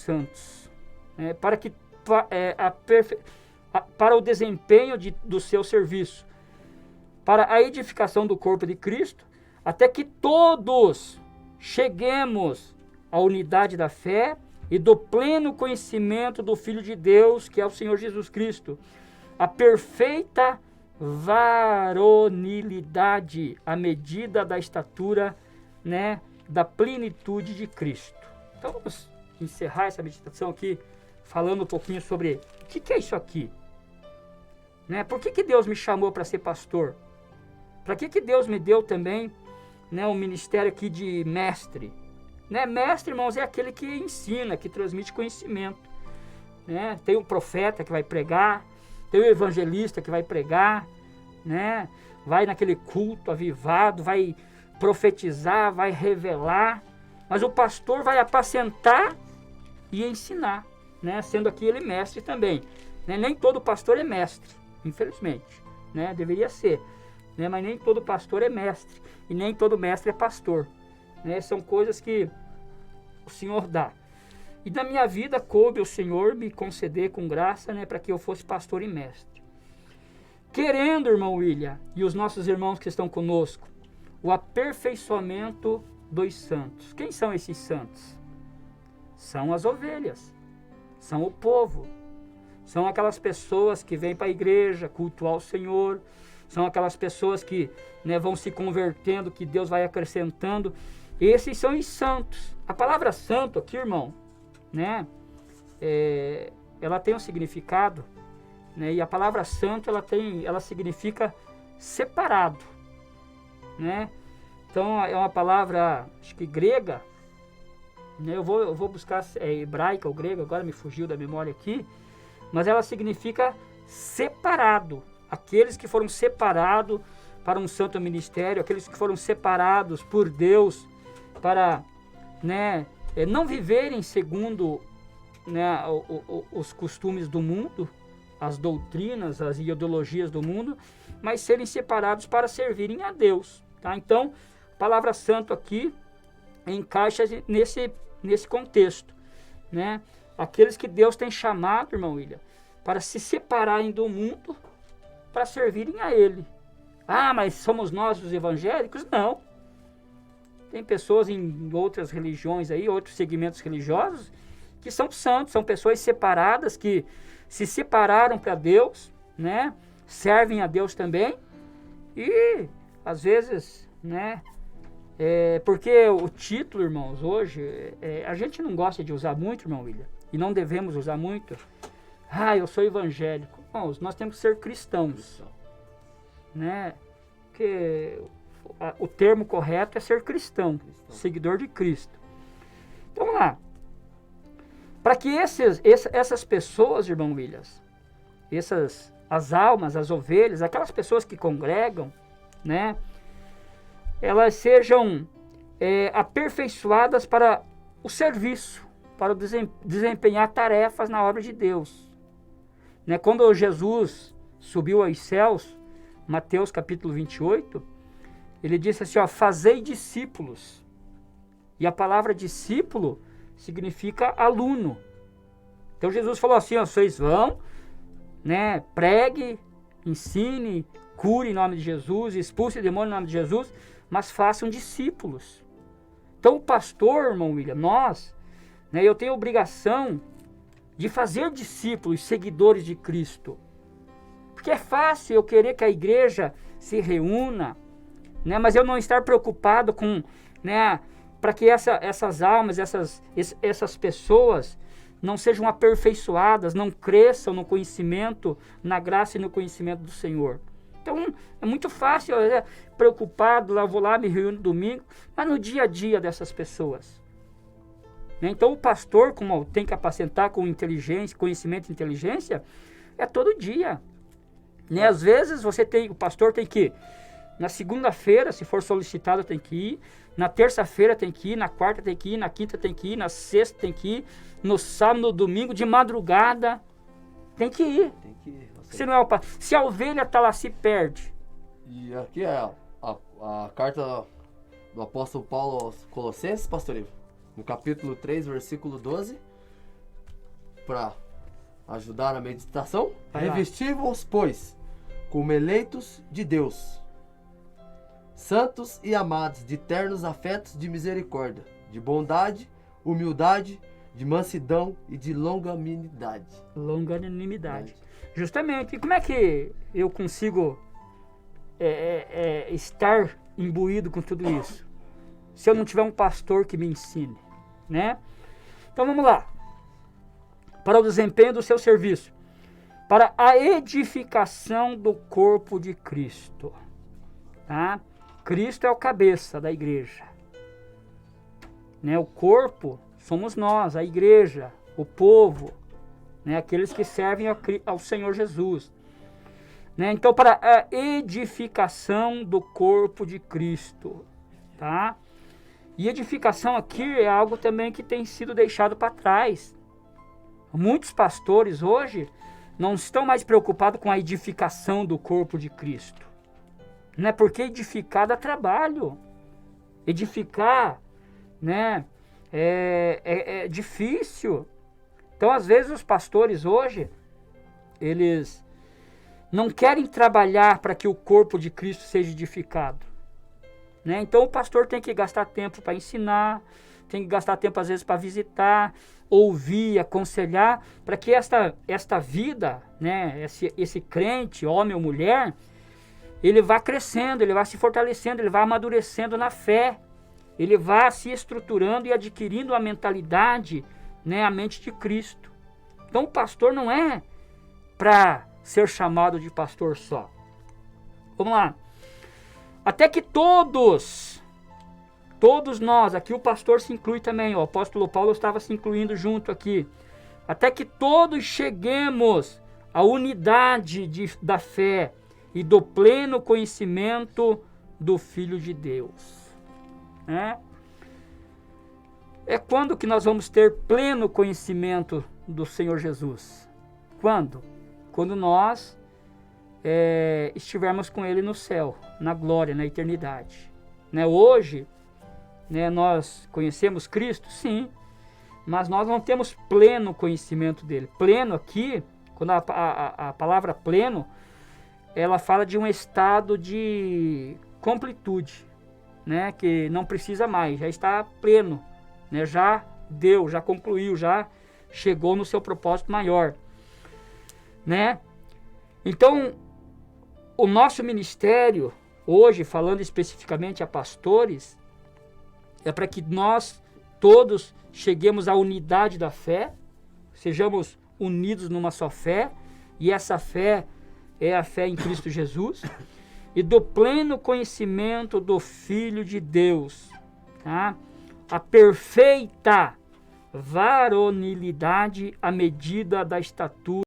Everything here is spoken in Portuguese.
santos, para o desempenho do seu serviço, para a edificação do corpo de Cristo, até que todos cheguemos à unidade da fé e do pleno conhecimento do Filho de Deus, que é o Senhor Jesus Cristo, a perfeita varonilidade, à medida da estatura, da plenitude de Cristo. Então vamos encerrar essa meditação aqui, falando um pouquinho sobre o que é isso aqui. Por que Deus me chamou para ser pastor? Para que Deus me deu também um ministério aqui de mestre? Mestre, irmãos, é aquele que ensina, que transmite conhecimento. Tem o profeta que vai pregar, tem o evangelista que vai pregar, vai naquele culto avivado, vai profetizar, vai revelar, mas o pastor vai apacentar e ensinar, sendo aqui ele mestre também. Nem todo pastor é mestre, infelizmente, deveria ser, mas nem todo pastor é mestre, e nem todo mestre é pastor. São coisas que o Senhor dá. E na minha vida coube o Senhor me conceder com graça, para que eu fosse pastor e mestre. Querendo, irmão William, e os nossos irmãos que estão conosco, o aperfeiçoamento dos santos. Quem são esses santos? São as ovelhas, são o povo, são aquelas pessoas que vêm para a igreja cultuar o Senhor, são aquelas pessoas que vão se convertendo, que Deus vai acrescentando. Esses são os santos. A palavra santo aqui, irmão, ela tem um significado, e a palavra santo ela significa separado, Então é uma palavra, acho que grega, eu vou buscar hebraica ou grega, agora me fugiu da memória aqui, mas ela significa separado. Aqueles que foram separados para um santo ministério, aqueles que foram separados por Deus para não viverem segundo os costumes do mundo, as doutrinas, as ideologias do mundo, mas serem separados para servirem a Deus. Tá? Então, a palavra santo aqui encaixa nesse contexto. Aqueles que Deus tem chamado, irmão William, para se separarem do mundo, para servirem a Ele. Ah, mas somos nós os evangélicos? Não. Tem pessoas em outras religiões aí, outros segmentos religiosos, que são santos, são pessoas separadas, que se separaram para Deus, servem a Deus também, e às vezes, porque o título, irmãos, hoje, a gente não gosta de usar muito, irmão William, e não devemos usar muito. Eu sou evangélico. Irmãos, nós temos que ser cristãos, Porque o termo correto é ser cristão, seguidor de Cristo. Então vamos lá. Para que essas pessoas, irmão Williams, as almas, as ovelhas, aquelas pessoas que congregam, elas sejam aperfeiçoadas para o serviço, para desempenhar tarefas na obra de Deus. Quando Jesus subiu aos céus, Mateus capítulo 28, ele disse assim, fazei discípulos. E a palavra discípulo significa aluno. Então Jesus falou assim, vocês vão, pregue, ensine, cure em nome de Jesus, expulse demônio em nome de Jesus, mas façam discípulos. Então o pastor, irmão William, nós, eu tenho a obrigação de fazer discípulos, seguidores de Cristo. Porque é fácil eu querer que a igreja se reúna, mas eu não estar preocupado com, para que essas almas, essas pessoas não sejam aperfeiçoadas, não cresçam no conhecimento, na graça e no conhecimento do Senhor. Então é muito fácil, preocupado, eu vou lá, me reúno no domingo, mas no dia a dia dessas pessoas. Então o pastor, como tem que apacentar com inteligência, conhecimento e inteligência, é todo dia. Às vezes o pastor tem que ir na segunda-feira, se for solicitado, tem que ir, na terça-feira tem que ir, na quarta tem que ir, na quinta tem que ir, na sexta tem que ir, no sábado, no domingo, de madrugada, tem que ir. Tem que ir. Se a ovelha está lá, se perde. E aqui é a carta do apóstolo Paulo aos Colossenses, pastor Ivo, no capítulo 3, versículo 12, para ajudar na meditação. Vai lá. Revesti-vos, pois, como eleitos de Deus, santos e amados, de ternos afetos de misericórdia, de bondade, humildade, de mansidão e de longanimidade. Longanimidade. Justamente. E como é que eu consigo estar imbuído com tudo isso? Se eu não tiver um pastor que me ensine, né? Então vamos lá. Para o desempenho do seu serviço. Para a edificação do corpo de Cristo. Tá? Cristo é o cabeça da igreja. Né? O corpo somos nós, a igreja, o povo, né? Aqueles que servem ao Senhor Jesus. Né? Então, para a edificação do corpo de Cristo. Tá? E edificação aqui é algo também que tem sido deixado para trás. Muitos pastores hoje não estão mais preocupados com a edificação do corpo de Cristo. Né? Porque edificar dá trabalho. Edificar, né, é difícil. Então, às vezes, os pastores hoje, eles não querem trabalhar para que o corpo de Cristo seja edificado. Né? Então, o pastor tem que gastar tempo para ensinar, tem que gastar tempo, às vezes, para visitar, ouvir, aconselhar, para que esta vida, né, esse crente, homem ou mulher, ele vá crescendo, ele vá se fortalecendo, ele vá amadurecendo na fé, ele vá se estruturando e adquirindo a mentalidade, né, a mente de Cristo. Então, o pastor não é para ser chamado de pastor só. Vamos lá. Até que todos nós, aqui o pastor se inclui também, o apóstolo Paulo estava se incluindo junto aqui, até que todos cheguemos à unidade da fé e do pleno conhecimento do Filho de Deus. É quando que nós vamos ter pleno conhecimento do Senhor Jesus? Quando? Quando nós estivermos com Ele no céu, na glória, na eternidade. Né? Hoje, né, nós conhecemos Cristo, sim, mas nós não temos pleno conhecimento dele. Pleno aqui, quando a palavra pleno, ela fala de um estado de completude, né, que não precisa mais, já está pleno, né, já deu, já concluiu, já chegou no seu propósito maior. Né? Então, o nosso ministério, hoje, falando especificamente a pastores, é para que nós todos cheguemos à unidade da fé, sejamos unidos numa só fé, e essa fé é a fé em Cristo Jesus, e do pleno conhecimento do Filho de Deus, tá? A perfeita varonilidade à medida da estatura